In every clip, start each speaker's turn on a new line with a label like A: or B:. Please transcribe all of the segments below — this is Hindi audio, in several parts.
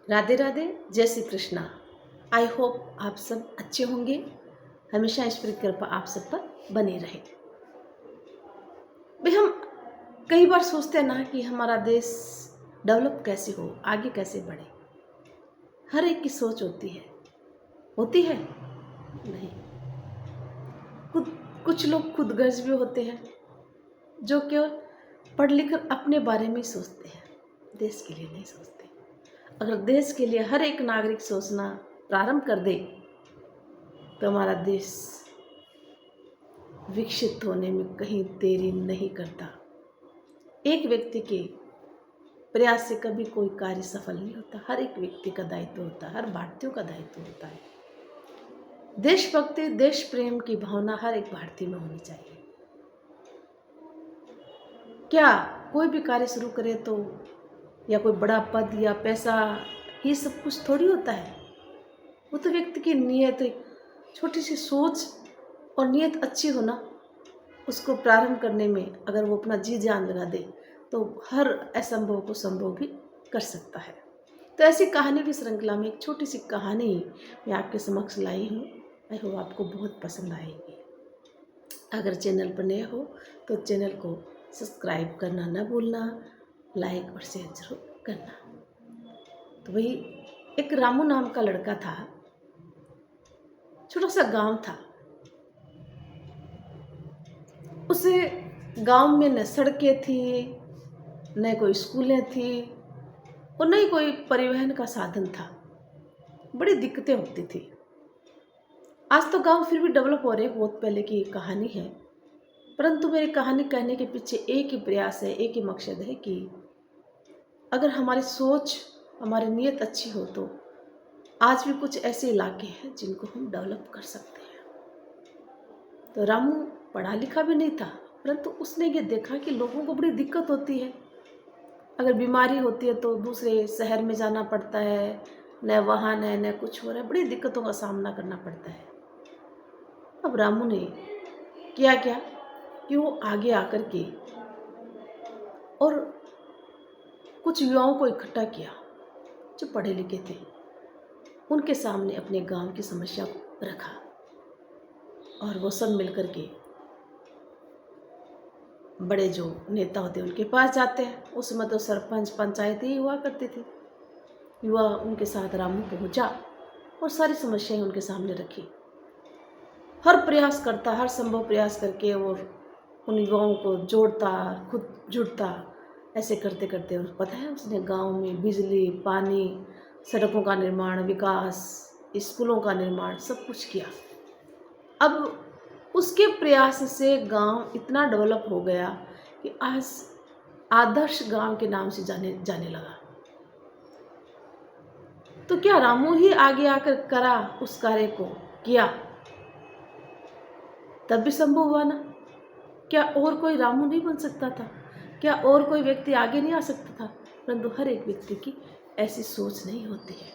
A: राधे राधे, जय श्री कृष्णा। आई होप आप सब अच्छे होंगे। हमेशा ईश्वर की कृपा आप सब पर बनी रहे। भाई हम कई बार सोचते हैं ना कि हमारा देश डेवलप कैसे हो, आगे कैसे बढ़े। हर एक की सोच होती है नहीं। खुद कुछ लोग खुदगर्ज भी होते हैं जो केवल पढ़ लिख कर अपने बारे में ही सोचते हैं, देश के लिए नहीं सोचते। अगर देश के लिए हर एक नागरिक सोचना प्रारंभ कर दे तो हमारा देश विकसित होने में कहीं देरी नहीं करता। एक व्यक्ति के प्रयास से कभी कोई कार्य सफल नहीं होता। हर एक व्यक्ति का दायित्व होता है, हर भारतीयों का दायित्व होता है। देशभक्ति, देश प्रेम की भावना हर एक भारतीय में होनी चाहिए। क्या कोई भी कार्य शुरू करे तो या कोई बड़ा पद या पैसा ये सब कुछ थोड़ी होता है। वो तो व्यक्ति की नीयत, एक छोटी सी सोच और नीयत अच्छी होना, उसको प्रारंभ करने में अगर वो अपना जी जान लगा दे तो हर असंभव को संभव भी कर सकता है। तो ऐसी कहानी की श्रृंखला में एक छोटी सी कहानी मैं आपके समक्ष लाई हूँ। आई होप आपको बहुत पसंद आएगी। अगर चैनल पर नए हो तो चैनल को सब्सक्राइब करना न भूलना, लाइक और शेयर जरूर करना। तो वही एक रामू नाम का लड़का था। छोटा सा गांव था। उसे गांव में न सड़कें थी, न कोई स्कूलें थी और न ही कोई परिवहन का साधन था। बड़ी दिक्कतें होती थी। आज तो गांव फिर भी डेवलप हो रहे, बहुत पहले की कहानी है। परंतु मेरी कहानी कहने के पीछे एक ही प्रयास है, एक ही मकसद है कि अगर हमारी सोच, हमारी नीयत अच्छी हो तो आज भी कुछ ऐसे इलाके हैं जिनको हम डेवलप कर सकते हैं। तो रामू पढ़ा लिखा भी नहीं था, परंतु उसने ये देखा कि लोगों को बड़ी दिक्कत होती है। अगर बीमारी होती है तो दूसरे शहर में जाना पड़ता है, न वाहन है न कुछ हो रहा है, बड़ी दिक्कतों का सामना करना पड़ता है। अब रामू ने किया क्या कि वो आगे आकर के और कुछ युवाओं को इकट्ठा किया जो पढ़े लिखे थे। उनके सामने अपने गांव की समस्या को रखा और वो सब मिलकर के बड़े जो नेता होते हैं उनके पास जाते हैं। उस समय तो सरपंच पंचायतें ही हुआ करती थी। युवा उनके साथ रामू पहुंचा और सारी समस्याएं उनके सामने रखी। हर प्रयास करता, हर संभव प्रयास करके और उन युवाओं को जोड़ता, खुद जुड़ता। ऐसे करते करते और पता है उसने गांव में बिजली, पानी, सड़कों का निर्माण, विकास, स्कूलों का निर्माण सब कुछ किया। अब उसके प्रयास से गांव इतना डेवलप हो गया कि आज आदर्श गांव के नाम से जाने लगा। तो क्या रामू ही आगे आकर करा उस कार्य को, किया तब भी संभव हुआ ना? क्या और कोई रामू नहीं बन सकता था? क्या और कोई व्यक्ति आगे नहीं आ सकता था? परंतु हर एक व्यक्ति की ऐसी सोच नहीं होती है।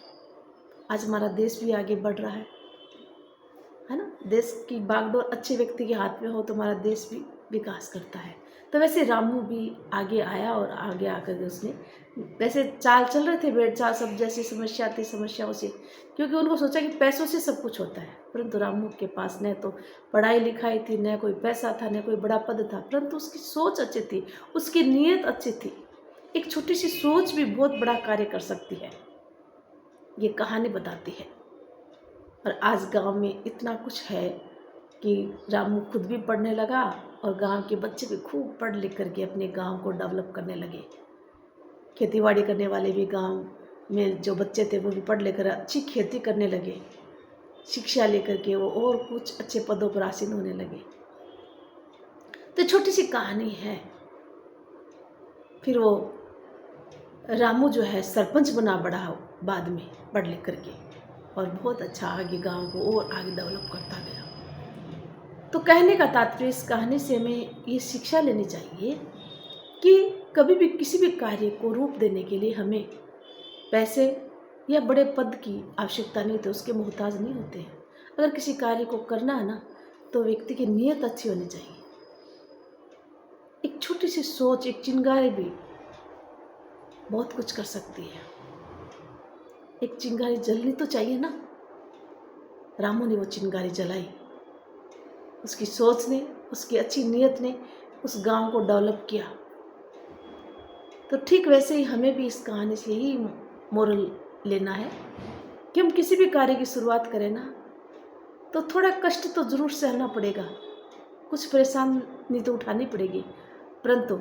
A: आज हमारा देश भी आगे बढ़ रहा है ना? देश की बागडोर अच्छे व्यक्ति के हाथ में हो तो हमारा देश भी विकास करता है। तो वैसे रामू भी आगे आया और आगे आकर के उसने वैसे चाल चल रहे थे, भेड़ चाल सब, जैसी समस्या थी समस्याओं से, क्योंकि उनको सोचा कि पैसों से सब कुछ होता है। परंतु रामू के पास न तो पढ़ाई लिखाई थी, न कोई पैसा था, न कोई बड़ा पद था, परंतु उसकी सोच अच्छी थी, उसकी नीयत अच्छी थी। एक छोटी सी सोच भी बहुत बड़ा कार्य कर सकती है, ये कहानी बताती है। और आज गांव में इतना कुछ है कि रामू खुद भी पढ़ने लगा और गांव के बच्चे भी खूब पढ़ लिख करके अपने गांव को डेवलप करने लगे। खेतीबाड़ी करने वाले भी गांव में जो बच्चे थे वो भी पढ़ लेकर अच्छी खेती करने लगे। शिक्षा लेकर के वो और कुछ अच्छे पदों पर आसीन होने लगे। तो छोटी सी कहानी है। फिर वो रामू जो है सरपंच बना बड़ा बाद में पढ़ लिख करके, और बहुत अच्छा आगे गांव को और आगे डेवलप करता गया। तो कहने का तात्पर्य इस कहानी से हमें ये शिक्षा लेनी चाहिए कि कभी भी किसी भी कार्य को रूप देने के लिए हमें पैसे या बड़े पद की आवश्यकता नहीं होती, उसके मोहताज नहीं होते हैं। अगर किसी कार्य को करना है ना तो व्यक्ति की नीयत अच्छी होनी चाहिए। एक छोटी सी सोच, एक चिंगारी भी बहुत कुछ कर सकती है। एक चिंगारी जलनी तो चाहिए ना। रामू ने वो चिंगारी जलाई। उसकी सोच ने, उसकी अच्छी नीयत ने उस गांव को डेवलप किया। तो ठीक वैसे ही हमें भी इस कहानी से यही मोरल लेना है कि हम किसी भी कार्य की शुरुआत करें ना, तो थोड़ा कष्ट तो जरूर सहना पड़ेगा, कुछ परेशानी तो उठानी पड़ेगी, परंतु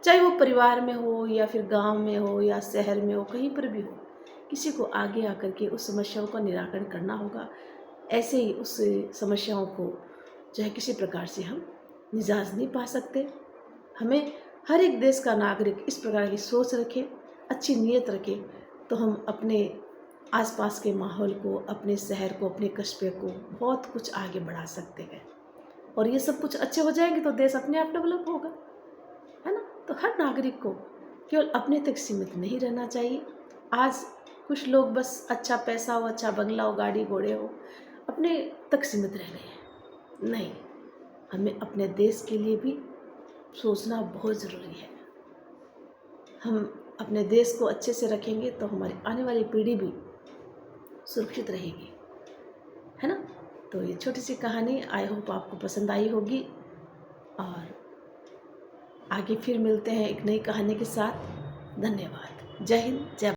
A: चाहे वो परिवार में हो या फिर गांव में हो या शहर में हो, कहीं पर भी हो, किसी को आगे आकर के उस समस्याओं का निराकरण करना होगा। ऐसे ही उस समस्याओं को जो है किसी प्रकार से हम निजात नहीं पा सकते। हमें हर एक देश का नागरिक इस प्रकार की सोच रखे, अच्छी नीयत रखे, तो हम अपने आसपास के माहौल को, अपने शहर को, अपने कस्बे को बहुत कुछ आगे बढ़ा सकते हैं। और ये सब कुछ अच्छे हो जाएंगे तो देश अपने आप डेवलप होगा, है ना। तो हर नागरिक को केवल अपने तक सीमित नहीं रहना चाहिए। आज कुछ लोग बस अच्छा पैसा हो, अच्छा बंगला हो, गाड़ी घोड़े हो, अपने तक सीमित रह गए हैं। नहीं, हमें अपने देश के लिए भी सोचना बहुत ज़रूरी है। हम अपने देश को अच्छे से रखेंगे तो हमारी आने वाली पीढ़ी भी सुरक्षित रहेगी, है ना। तो ये छोटी सी कहानी आई होप आपको पसंद आई होगी, और आगे फिर मिलते हैं एक नई कहानी के साथ। धन्यवाद। जय हिंद, जय